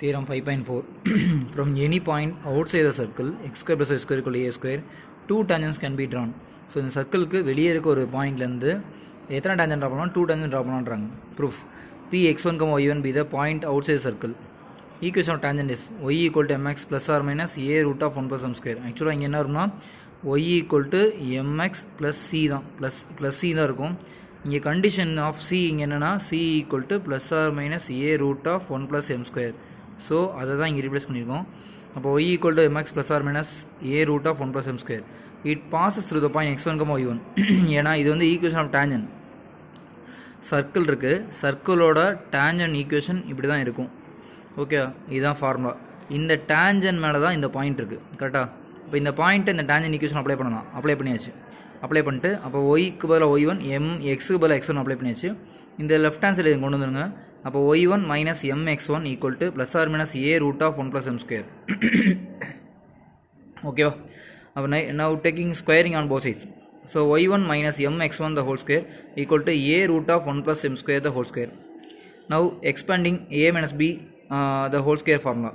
Theorem 5.4 From any point outside the circle x square plus y square equal to a square, two tangents can be drawn. So இந்த சர்க்கிளுக்கு வெளியே இருக்க ஒரு பாயிண்ட்லேருந்து எத்தனை டேஞ்சன் draw பண்ணலாம்? 2 tangent draw பண்ணலான்றாங்க. Proof p x1, y1 be the point outside circle. Equation of tangent is y equal to mx plus or minus a root of 1 plus m square. ஆக்சுவலாக இங்கே என்ன இருக்கும்னா y equal to mx plus c தான், plus c தான் இருக்கும். இங்கே condition of c இங்கே என்னென்னா c equal to plus or minus a root of 1 plus m square. So அதை தான் இங்கே ரீப்ளேஸ் பண்ணியிருக்கோம். அப்போ y equal to mx plus or minus a root of 1 plus m square. It passes through the point x1, y1. ஏன்னா இது வந்து equation of டேஞ்சன். Circle இருக்குது, சர்க்கிளோட டேஞ்சன் equation இப்படி தான் இருக்கும். ஓகே, இதுதான் ஃபார்முலா. இந்த டேஞ்சன் மேலே தான் இந்த பாயிண்ட் இருக்குது, கரெக்டாக? இப்போ இந்த பாயிண்ட்டை இந்த டேஞ்சன் ஈக்குவேஷன் அப்ளை பண்ணலாம். அப்ளை பண்ணியாச்சு. அப்ளை பண்ணிட்டு அப்போ ஒய்க்கு பதில் y1, எக்ஸுக்கு பதில் x1 அப்ளை பண்ணியாச்சு. இந்த லெஃப்ட் ஹேண்ட் சைடு கொண்டு வந்துடுங்க. அப்போ y1 minus mx1 equal to plus or minus a root of 1 plus m square. ஓகேவா? அப்போ now taking squaring on both sides. So y1 minus mx1 the whole square equal to a root of 1 plus m square the whole square. Now expanding a minus b the whole square formula.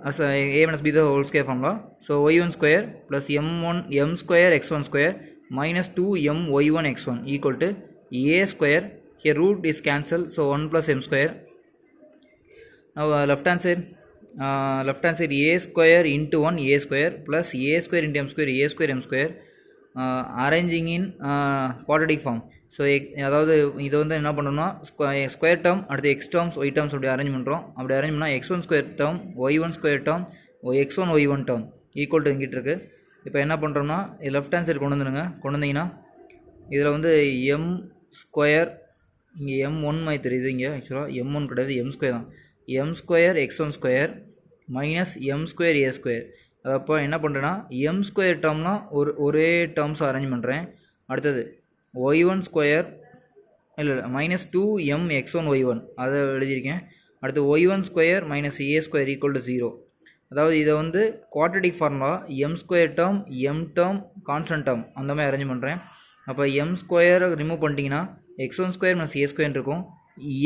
As a minus b the whole square formula. So y1 square plus m square x1 square minus 2m y1 x1 equal to a square. Here root is cancelled, so 1 plus m square. Now left hand side a square into 1 a square plus a square into m square a square m square. Arranging in quadratic form. So அதாவது இதை வந்து என்ன பண்ணணும்னா square term அடுத்து X terms Y terms அப்படி arrange பண்ணுறோம். அப்படி arrange பண்ணால் x1 square term y1 square term x1 y1 term equal to இங்கிட்டு இருக்குது. இப்போ என்ன பண்ணுறோம்னா லெஃப்ட் ஹேண்ட் சைடு கொண்டு வந்துடுங்க. கொண்டு வந்தீங்கன்னா இதில் வந்து எம் ஸ்கொயர், இங்கே m1 மாதிரி தெரியுது. இங்கே ஆக்சுவலாக m1 கிடையாது, m ஸ்கொயர் தான். m square x1 square minus m square a square. அப்போ என்ன பண்ணுறேன்னா m ஸ்கொயர் டேர்ம்னா ஒரே டேர்ம்ஸ் அரேஞ்ச் பண்ணுறேன். அடுத்தது y1 ஸ்கொயர் இல்லை மைனஸ் 2m x1 y1 அதை எழுதியிருக்கேன். அடுத்து y1 square minus a square equal to 0. அதாவது இதை வந்து quadratic formula m square term m term constant term அந்த மாதிரி அரேஞ்ச் பண்ணுறேன். அப்போ m ஸ்கொயரை ரிமூவ் பண்ணிட்டீங்கன்னா x1 square minus a square இருக்கும்.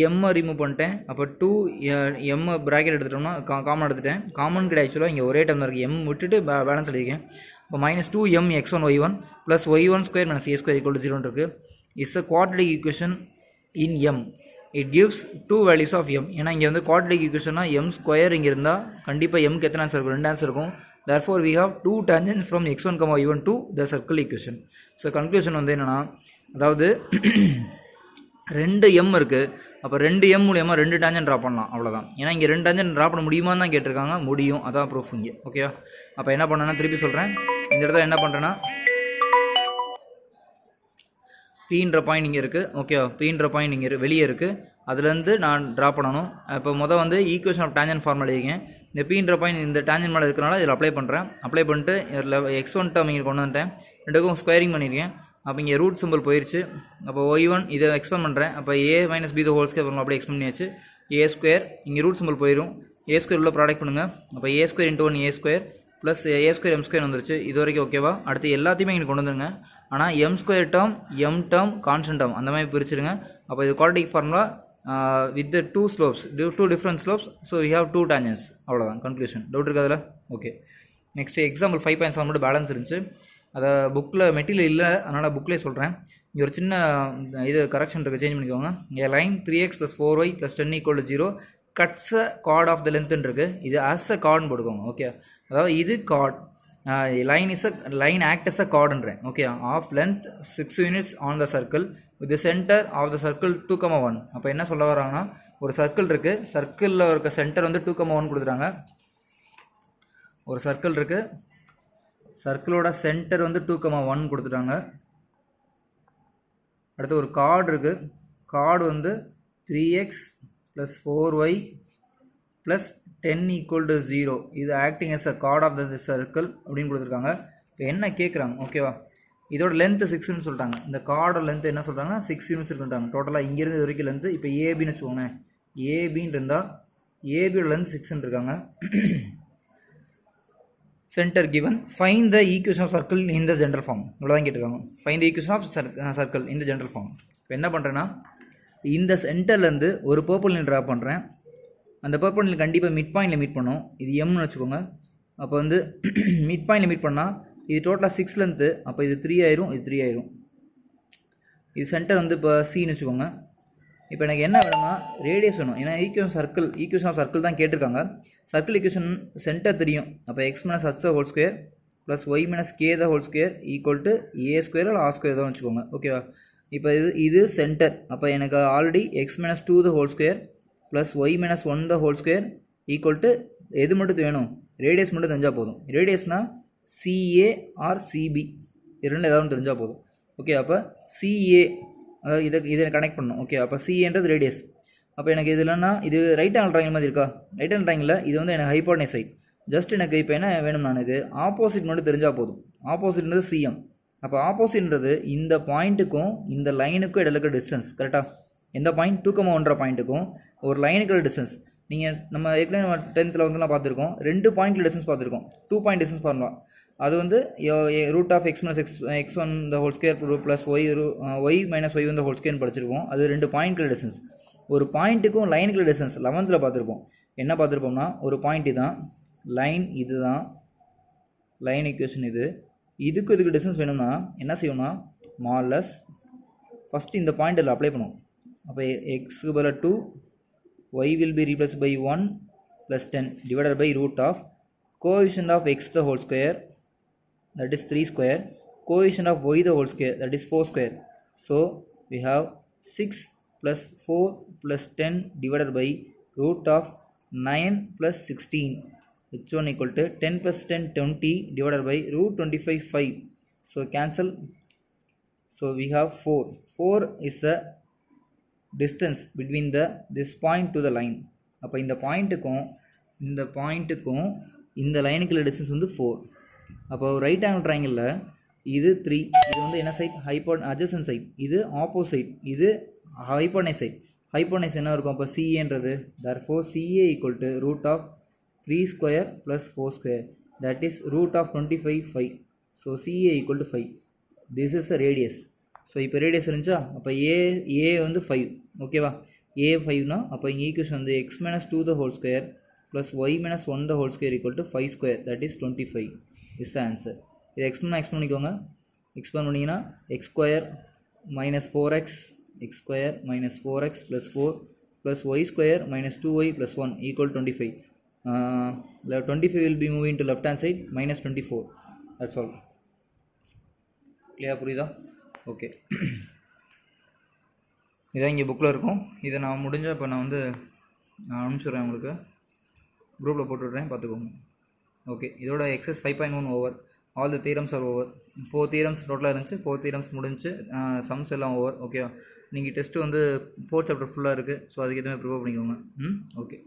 எம்மை ரிமூவ் பண்ணிட்டேன். அப்போ 2m ப்ராக்கெட் எடுத்துட்டோம்னா காமன் எடுத்துட்டேன். காமன் கிடையாது, ஆக்சுவலாக இங்கே ஒரே டைம் தான் இருக்குது. m விட்டுட்டு பேலன்ஸ் எழுதியிருக்கேன். இப்போ minus 2m x1 y1 plus y1 square minus a square equal to 0 இருக்குது. It's a quadratic equation in m. It gives two values of m. ஏன்னா இங்கே வந்து quadratic equationனா m ஸ்கொயர் இங்கே இருந்தால் கண்டிப்பாக mக்கு எத்தனை ஆன்சர் இருக்கும்? 2 ஆன்சர் இருக்கும். therefore we have two tangents from x1, y1 to the circle equation. So conclusion வந்து என்னென்னா, அதாவது 2m இருக்குது. அப்போ 2m மூலியமாக 2 டேஞ்சன் ட்ரா பண்ணலாம், அவ்வளோதான். ஏன்னா இங்கே 2 டேஞ்சன் ட்ரா பண்ண முடியுமான்னு தான் கேட்டிருக்காங்க. முடியும், அதான் ப்ரூஃப் இங்கே. ஓகேவா? அப்போ என்ன பண்ணேன்னா திருப்பி சொல்கிறேன். இந்த இடத்துல என்ன பண்ணுறேன்னா பீன்ற பாயிண்ட் இங்கே இருக்குது. ஓகேவா? பீன்ற பாயிண்ட் இங்கே வெளியே இருக்குது. அதுலேருந்து நான் ட்ரா பண்ணணும். இப்போ வந்து ஈக்குவேஷன் ஆஃப் டேஞ்சன் ஃபார்ம் எழுதிக்கேன். இந்த பீன்ற பாயிண்ட் இந்த டேஞ்சன் மேலே இருக்கிறனால இதில் அப்ளை பண்ணுறேன். அப்ளை பண்ணிட்டு இதில் x1 டேர்ம் இங்கே கொண்டு வந்துட்டேன். ரெண்டுக்கும் ஸ்கொயரிங் பண்ணியிருக்கேன். அப்போ இங்கே ரூட் சிம்பிள் போயிடுச்சு. அப்போ y1 இதை எக்ஸ்பெண்ட் பண்ணுறேன். அப்போ a minus b whole square பண்ணலாம், அப்படியே எக்ஸ்பெண்ட் பண்ணியாச்சு. a ஸ்கொயர் இங்கே ரூட் சிம்பிள் போயிடும். a ஸ்கொயர் உள்ள ப்ராடக்ட் பண்ணுங்கள். அப்போ a square into 1 a square plus a square m square வந்துருச்சு. இது வரைக்கும் ஓகேவா? அடுத்து எல்லாத்தையுமே இங்கே கொண்டு வந்துருங்க. ஆனால் m square term m term constant term அந்த மாதிரி பிரிச்சுருங்க. அப்போ இது quadratic formula with two slopes, two different slopes. So we have two tangents. அவ்வளோதான் கன்க்ளூஷன். டவுட் இருக்குது அதில்? ஓகே. நெக்ஸ்ட் எக்ஸாம்பிள் 5.7 மட்டும் பேலன்ஸ் இருந்துச்சு. அதை புக்கில் மெட்டீரியல் இல்லை, அதனால் புக்லேயே சொல்கிறேன். இங்கே ஒரு சின்ன இது கரெக்ஷன் இருக்குது, சேஞ்ச் பண்ணிக்கோங்க. இங்கே line 3x + 4y + 10 = 0 cuts a chord of the லென்த்ன்னு இருக்குது. இது ஆஸ் அ கார்டுன்னு போட்டுக்கோங்க. ஓகே, அதாவது இது chord, line act as a கார்டுன்றேன். Okay, of length 6 units on the circle with centre of the circle 2,1. அப்போ என்ன சொல்ல வராங்கன்னா, ஒரு சர்க்கிள் இருக்குது, சர்க்கிளில் இருக்க சென்டர் வந்து 2,1 கொடுத்துட்டாங்க. ஒரு சர்க்கிள் இருக்குது, சர்க்கிளோட சென்டர் வந்து 2,1 கொடுத்துட்டாங்க. அடுத்து ஒரு கார்டு இருக்குது, கார்டு வந்து 3x + 4y + 10 = 0. இது acting as a chord of the circle அப்படின்னு கொடுத்துருக்காங்க. இப்போ என்ன கேட்குறாங்க? ஓகேவா? இதோட லென்த்து 6ன்னு சொல்லிட்டாங்க. இந்த கார்டோட லென்த்து என்ன சொல்கிறாங்கன்னா 6 யூனிட்ஸ் இருக்குன்றாங்க. டோட்டலாக இங்கேருந்து இது வரைக்கும் லென்த்து. இப்போ ஏபின்னு வச்சுக்கோங்க. ஏபின்னு இருந்தால் ஏபியோட லென்த் 6ன்னு இருக்காங்க. center given, find the equation of circle in the general form. இவ்வளோதான் கேட்டிருக்காங்க. find the equation of circle in the general form. இப்போ என்ன பண்ணுறேன்னா இந்த சென்டர்லேருந்து ஒரு பர்பிள் லைன் ட்ரா பண்ணுறேன். அந்த பர்பண்டிகுலர் கண்டிப்பாக மிட் பாயிண்டில் மீட் பண்ணும். இது எம்னு வச்சுக்கோங்க. அப்போ வந்து மிட் பாயிண்டில் மீட் பண்ணால் இது டோட்டலாக 6 லென்த்து. அப்போ இது 3 ஆயிரும், இது 3 ஆயிரும். இது சென்டர் வந்து இப்போ சின்னு வச்சுக்கோங்க. இப்போ எனக்கு என்ன வேணும்னா ரேடியஸ் வேணும். ஏன்னா ஈக்குவேஷன் ஆஃப் சர்க்கிள் தான் கேட்டிருக்காங்க. சர்க்கிள் ஈக்குவேஷன் சென்டர் தெரியும். அப்போ x minus h the whole square plus y minus k the whole square equal to a square இல்லை ஆர் ஸ்கொயர் தான் வச்சுக்கோங்க. ஓகேவா? இப்போ இது சென்டர். அப்போ எனக்கு already x minus 2 the whole square plus y minus 1 the whole square equal to எது மட்டும் வேணும்? ரேடியஸ் மட்டும் தெரிஞ்சால் போதும். ரேடியஸ்னால் சிஏ ஆர் சிபி இது ரெண்டு ஏதாவது தெரிஞ்சால் போதும். ஓகே, அப்போ சிஏ அதாவது இதை கனெக்ட் பண்ணணும். ஓகே, அப்போ சிஏன்றது ரேடியஸ். அப்போ எனக்கு இது இல்லைன்னா இது ரைட் ஆங்கிள் ட்ரையாங்கிள் மாதிரி இருக்கா? ரைட் ஆங்கிள் ட்ரையாங்கிளில் இது வந்து எனக்கு ஹைபோடெனஸ் சைட். ஜஸ்ட் எனக்கு இப்போ என்ன வேணும்னா எனக்கு ஆப்போசிட் மட்டும் தெரிஞ்சால் போதும். ஆப்போசிட்ன்றது சிஎம். அப்போ ஆப்போசிட்ன்றது இந்த பாயிண்ட்டுக்கும் இந்த லைனுக்கும் இடையில இருக்க டிஸ்டன்ஸ். கரெக்டாக? எந்த பாயிண்ட் 2,1 பாயிண்ட்டுக்கும் ஒரு லைனுக்கு டிஸ்டன்ஸ். நீங்கள் நம்ம ஏற்கனவே நம்ம 10th வந்துலாம் பார்த்துருக்கோம். 2 பாயிண்ட்டில் டிஸ்டன்ஸ் பார்த்துருக்கோம். 2 பாயிண்ட் டிஸ்டன்ஸ் பண்ணலாம். அது வந்து root of x minus x1 the whole square plus y minus y வந்து ஹோல் ஸ்கொயர்னு படிச்சிருக்கோம். அது 2 பாயிண்ட்ல டிஸ்டன்ஸ். ஒரு பாயிண்ட்டுக்கும் லைனுக்குள்ள டிஸ்டன்ஸ் 11th பார்த்துருப்போம். என்ன பார்த்துருப்போம்னா ஒரு பாயிண்ட் இதுதான், லைன் இதுதான், லைன் ஈக்குவேஷன் இதுக்கு டிஸ்டன்ஸ் வேணும்னா என்ன செய்யணும்னா மாலஸ் ஃபஸ்ட்டு இந்த பாயிண்ட் இதில் அப்ளை பண்ணுவோம். அப்போ எக்ஸுக்கு பதிலாக 2, y will be replaced by 1 plus 10 divided by root of coefficient of x the whole square, that is 3 square, coefficient of y the whole square, that is 4 square. So we have 6 plus 4 plus 10 divided by root of 9 plus 16, which one equal to 10 plus 10 20 divided by root 25 5. So cancel. So we have 4. 4 is the distance between this point to the line. அப்போ இந்த பாயிண்ட்டுக்கும் இந்த லைனுக்குள்ள distance வந்து 4. அப்போ right angle ட்ரையாங்கிளில் இது 3, இது வந்து என்ன side? Adjacent side. இது ஆப்போசிட், இது ஹைபோடெனஸ் சைட். ஹைபோடெனஸ் என்ன இருக்கும்? அப்போ சிஏன்றது therefore CA equal to root of 3 square plus 4 square, that is root of 25 5. So CA equal to 5. This is the radius. So இப்போ ரேடியஸ் இருந்துச்சா? அப்போ ஏ வந்து 5. ஓகேவா? ஏ 5னா அப்போ இங்கே ஈக்குவேஷன் வந்து X minus 2 the whole square plus y minus 1 the whole square equal to 5 square, that is 25 is the answer. இது expand பண்ணிக்கோங்க. expand பண்ணிங்கன்னா x square minus 4x plus 4 plus y square minus 2y plus 1 equal 25. 25 will be moving to left hand side, minus 24. That's all. Clear? புரியுதா? Okay, இதான் இங்கே புக்கில் இருக்கும். இதை நான் முடிஞ்ச இப்போ நான் அனுப்பிச்சுட்றேன் உங்களுக்கு, குரூப்பில் போட்டுவிட்றேன், பார்த்துக்கோங்க. ஓகே, இதோட exercise 5.1 over. All the theorems are over. 4 theorems டோட்டலாக இருந்துச்சு. 4 தியரம்ஸ் முடிஞ்சு, சம்ஸ் எல்லாம் ஓவர். ஓகேவா? நீங்கள் டெஸ்ட்டு வந்து 4th சாப்டர் ஃபுல்லாக இருக்குது. ஸோ அதுக்கு எதுவுமே ப்ரிப்பேர் பண்ணிக்கோங்க. ஓகே.